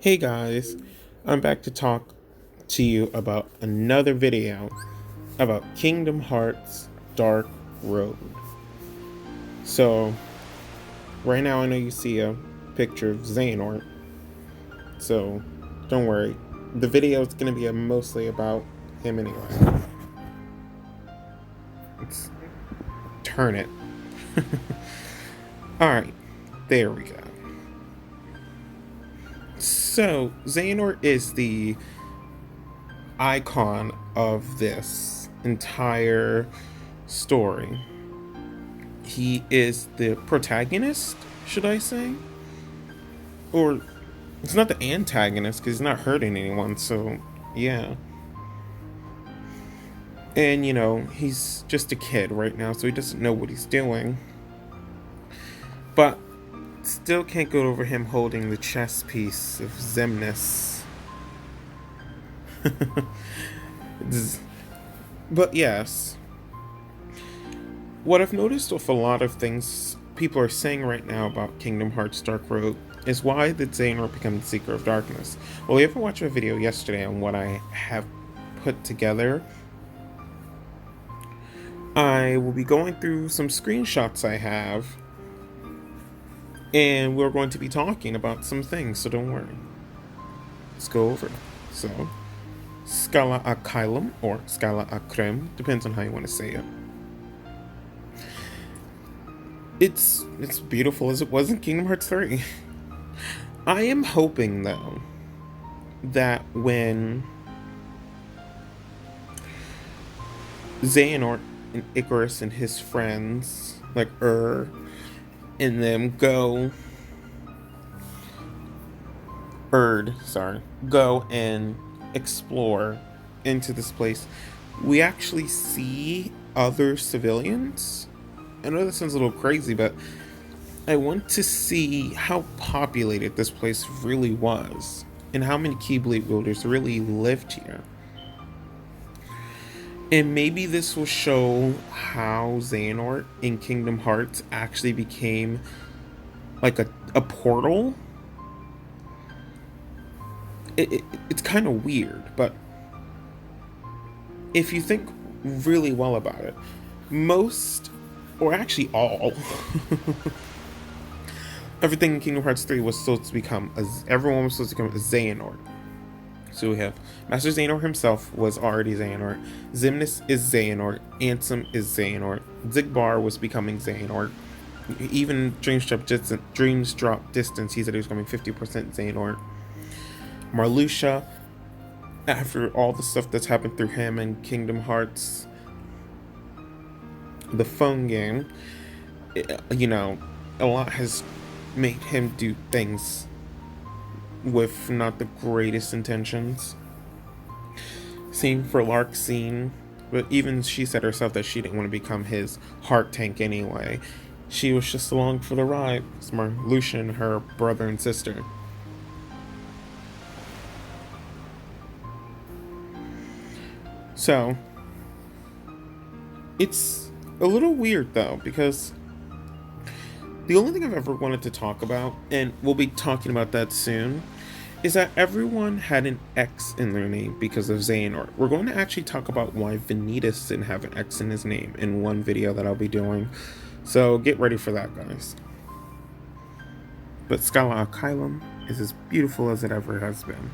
Hey guys, I'm back to talk to you about another video about Kingdom Hearts Dark Road. So, right now I know you see a picture of Xehanort, so don't worry. The video is going to be mostly about him anyway. Let's turn it. Alright, there we go. So, Xehanort is the icon of this entire story. He is the protagonist, should I say? Or it's not the antagonist because he's not hurting anyone, so yeah. And he's just a kid right now, so he doesn't know what he's doing. But still can't get over him holding the chess piece of Xemnas. But yes, what I've noticed with a lot of things people are saying right now about Kingdom Hearts Dark Road is why did Xehanort become the Seeker of Darkness? Well, you ever watch a video yesterday on what I have put together? I will be going through some screenshots I have, and we're going to be talking about some things, so don't worry. Let's go over it. So, Scala Akylum, or Scala Akrem, depends on how you want to say it. It's beautiful as it was in Kingdom Hearts 3. I am hoping, though, that when Xehanort and Icarus and his friends, like and them go go and explore into this place, we actually see other civilians. I know that sounds a little crazy, but I want to see how populated this place really was and how many Keyblade wielders really lived here. And maybe this will show how Xehanort in Kingdom Hearts actually became like a portal. It's kind of weird, but if you think really well about it, most, or actually all, everything in Kingdom Hearts 3 was supposed to become, everyone was supposed to become a Xehanort. So we have Master Xehanort himself was already Xehanort, Xemnas is Xehanort, Ansem is Xehanort, Xigbar was becoming Xehanort, even Dreams Drop Distance, he said he was becoming 50% Xehanort. Marluxia, after all the stuff that's happened through him in Kingdom Hearts, the phone game, a lot has made him do things with not the greatest intentions. Same for Larxene, but even she said herself that she didn't want to become his heart tank anyway. She was just along for the ride. It's Marluxia and her brother and sister. So, it's a little weird though, because the only thing I've ever wanted to talk about, and we'll be talking about that soon, is that everyone had an X in their name because of Xehanort. We're going to actually talk about why Vanitas didn't have an X in his name in one video that I'll be doing. So get ready for that, guys. But Scala Akylum is as beautiful as it ever has been.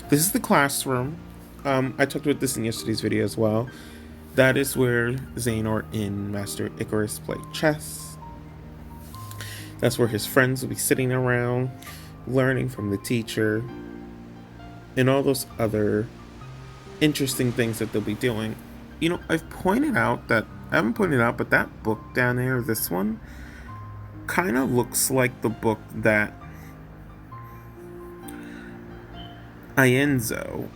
This is the classroom. I talked about this in yesterday's video as well. That is where Xehanort and Master Icarus play chess. That's where his friends will be sitting around, learning from the teacher, and all those other interesting things that they'll be doing. I've pointed out that, I haven't pointed out, but that book down there, this one, kind of looks like the book that Ienzo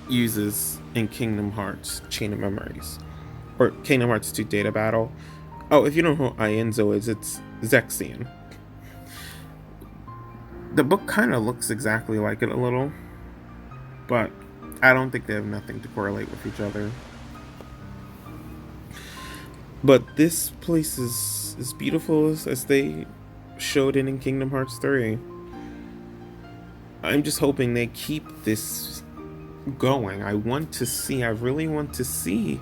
uses in Kingdom Hearts Chain of Memories, or Kingdom Hearts 2 Data Battle. Oh, if you don't know who Ienzo is, it's Zexion. The book kind of looks exactly like it a little, but I don't think they have nothing to correlate with each other. But this place is as beautiful as they showed in Kingdom Hearts 3. I'm just hoping they keep this going. I really want to see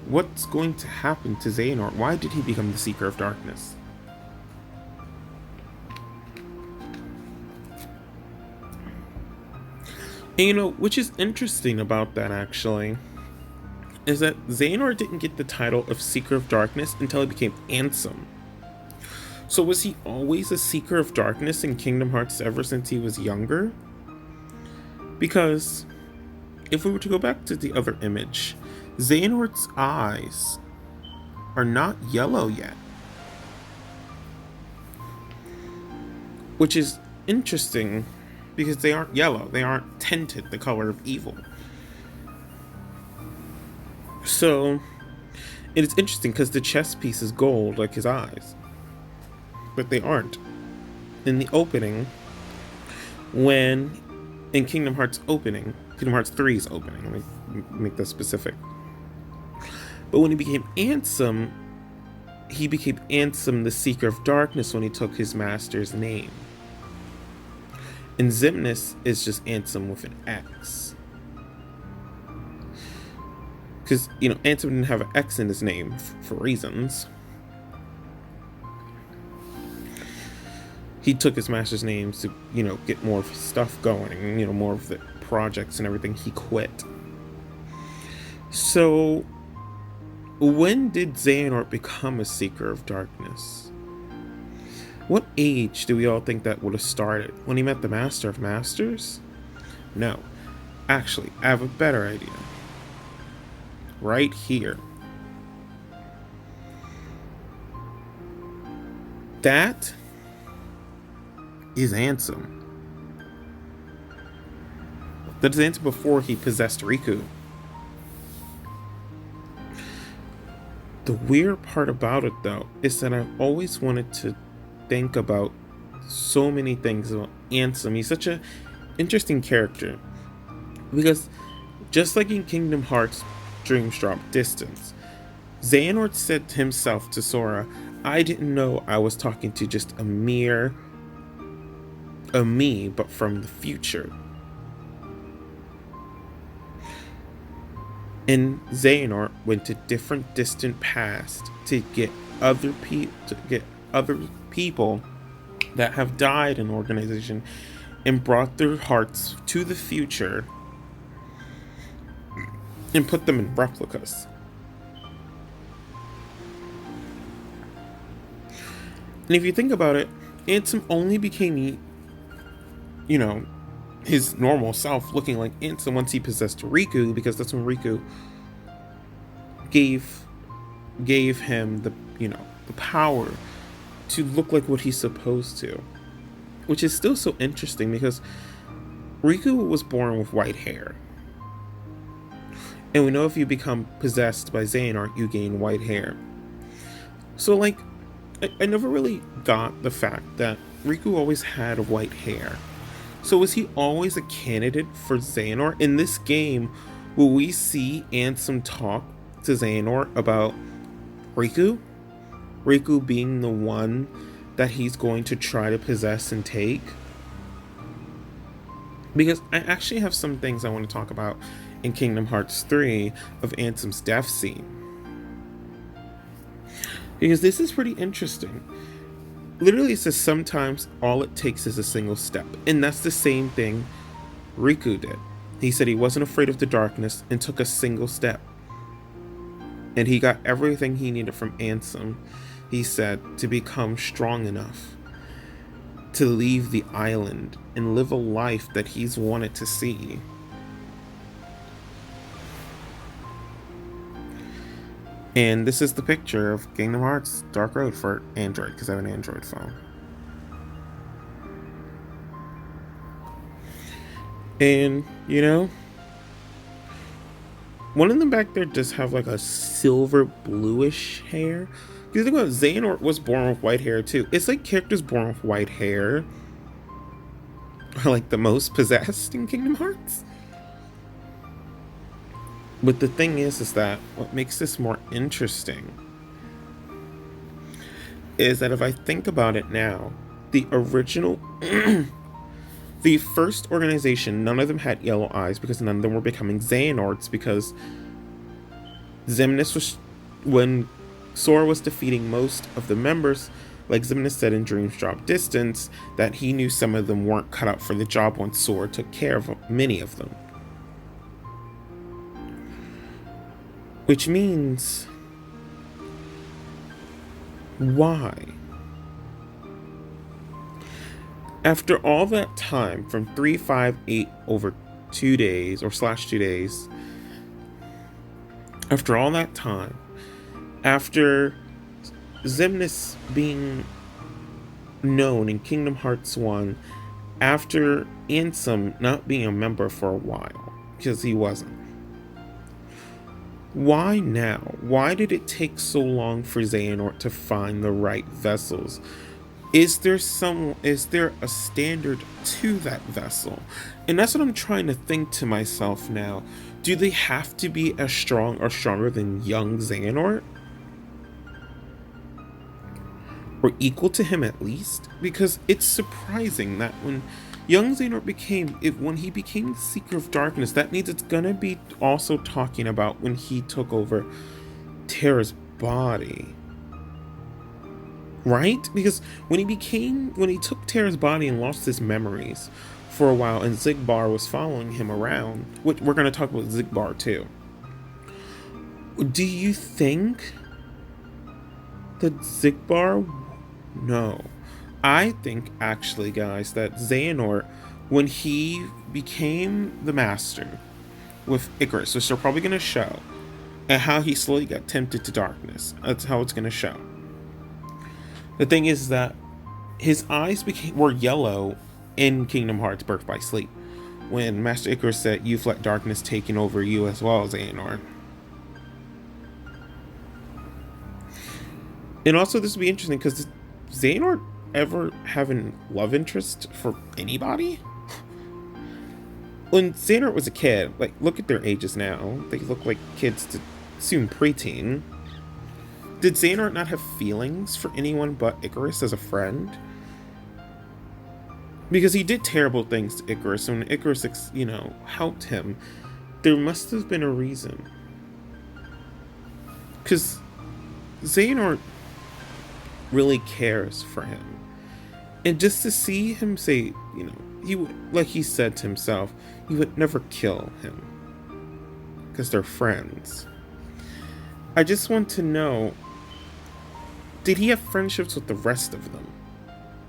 what's going to happen to Xehanort. Why did he become the Seeker of Darkness? And which is interesting about that, actually, is that Xehanort didn't get the title of Seeker of Darkness until he became Ansem. So was he always a Seeker of Darkness in Kingdom Hearts ever since he was younger? Because if we were to go back to the other image, Xehanort's eyes are not yellow yet. Which is interesting because they aren't yellow. They aren't tinted the color of evil. So it's interesting because the chess piece is gold like his eyes. But they aren't. In the opening, in Kingdom Hearts 3's opening, let me make that specific. But when he became Ansem the Seeker of Darkness when he took his master's name. And Xemnas is just Ansem with an X. Because, Ansem didn't have an X in his name for reasons. He took his master's name to, get more of his stuff going, more of the projects and everything. He quit. So, when did Xehanort become a Seeker of Darkness? What age do we all think that would have started? When he met the Master of Masters? No. Actually, I have a better idea. Right here. That is Ansem. That's Ansem before he possessed Riku. The weird part about it, though, is that I've always wanted to think about so many things about Ansem. He's such an interesting character. Because just like in Kingdom Hearts Dreams Drop Distance, Xehanort said himself to Sora, I didn't know I was talking to just a me, but from the future. And Xehanort went to different distant past to get other people that have died in the organization and brought their hearts to the future and put them in replicas. And if you think about it, Ansem only became, his normal self looking like Ansem once he possessed Riku, because that's when Riku gave him the power to look like what he's supposed to. Which is still so interesting because Riku was born with white hair. And we know if you become possessed by Xehanort, you gain white hair. So, I never really got the fact that Riku always had white hair. So was he always a candidate for Xehanort? In this game, will we see Ansem talk to Xehanort about Riku? Riku being the one that he's going to try to possess and take? Because I actually have some things I want to talk about in Kingdom Hearts 3 of Ansem's death scene. Because this is pretty interesting. Literally, it says sometimes all it takes is a single step. And that's the same thing Riku did. He said he wasn't afraid of the darkness and took a single step. And he got everything he needed from Ansem, he said, to become strong enough to leave the island and live a life that he's wanted to see. And this is the picture of Kingdom Hearts Dark Road for Android, because I have an Android phone. And, one of them back there does have a silver bluish hair. Because think about it, Xehanort was born with white hair too. It's like characters born with white hair are the most possessed in Kingdom Hearts. But the thing is that what makes this more interesting is that if I think about it now, the original, the first organization, none of them had yellow eyes because none of them were becoming Xehanorts, because Xemnas was, when Sora was defeating most of the members, like Xemnas said in Dreams Drop Distance, that he knew some of them weren't cut out for the job once Sora took care of many of them. Which means, why? After all that time, from 358 over 2 days, or slash 2 days, after all that time, after Xemnas being known in Kingdom Hearts 1, after Ansem not being a member for a while, because he wasn't, why now? Why did it take so long for Xehanort to find the right vessels? Is there a standard to that vessel? And that's what I'm trying to think to myself now. Do they have to be as strong or stronger than young Xehanort? Or equal to him at least? Because it's surprising that when young Xehanort when he became Seeker of Darkness, that means it's gonna be also talking about when he took over Terra's body. Right? Because when he took Terra's body and lost his memories for a while, and Xigbar was following him around, which we're gonna talk about Xigbar too. Do you think that Xigbar? No. I think, actually, guys, that Xehanort, when he became the Master with Icarus, which they're probably going to show, and how he slowly got tempted to darkness. That's how it's going to show. The thing is that his eyes were yellow in Kingdom Hearts Birth by Sleep, when Master Icarus said, "You've let darkness taken over you as well, Xehanort." And also, this would be interesting because Xehanort ever having love interest for anybody? When Xehanort was a kid, like, look at their ages now. They look like kids to soon preteen. Did Xehanort not have feelings for anyone but Icarus as a friend? Because he did terrible things to Icarus, and when Icarus, helped him, there must have been a reason. Because Xehanort really cares for him. And just to see him say, he would, like he said to himself, he would never kill him. Because they're friends. I just want to know, did he have friendships with the rest of them?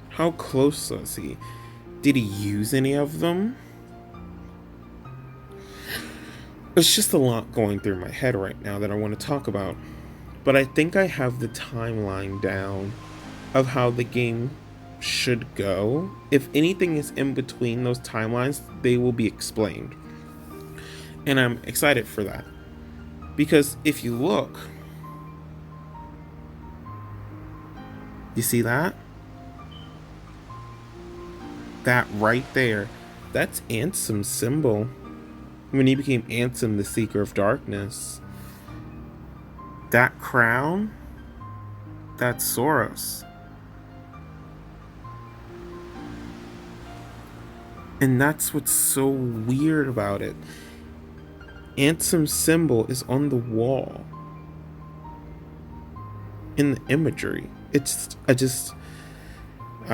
How close was he? Did he use any of them? It's just a lot going through my head right now that I want to talk about. But I think I have the timeline down of how the game should go. If anything is in between those timelines, they will be explained. And I'm excited for that. Because if you look, you see that? That right there, that's Ansem's symbol. When he became Ansem, the Seeker of Darkness. That crown, that's Soros. And that's what's so weird about it. Ansem's symbol is on the wall. In the imagery. I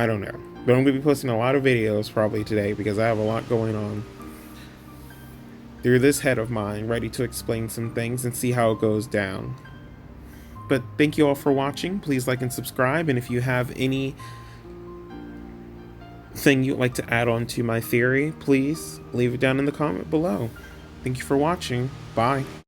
don't know. But I'm going to be posting a lot of videos probably today because I have a lot going on through this head of mine, ready to explain some things and see how it goes down. But thank you all for watching. Please like and subscribe. And if you have any thing you'd like to add on to my theory, please leave it down in the comment below. Thank you for watching. Bye.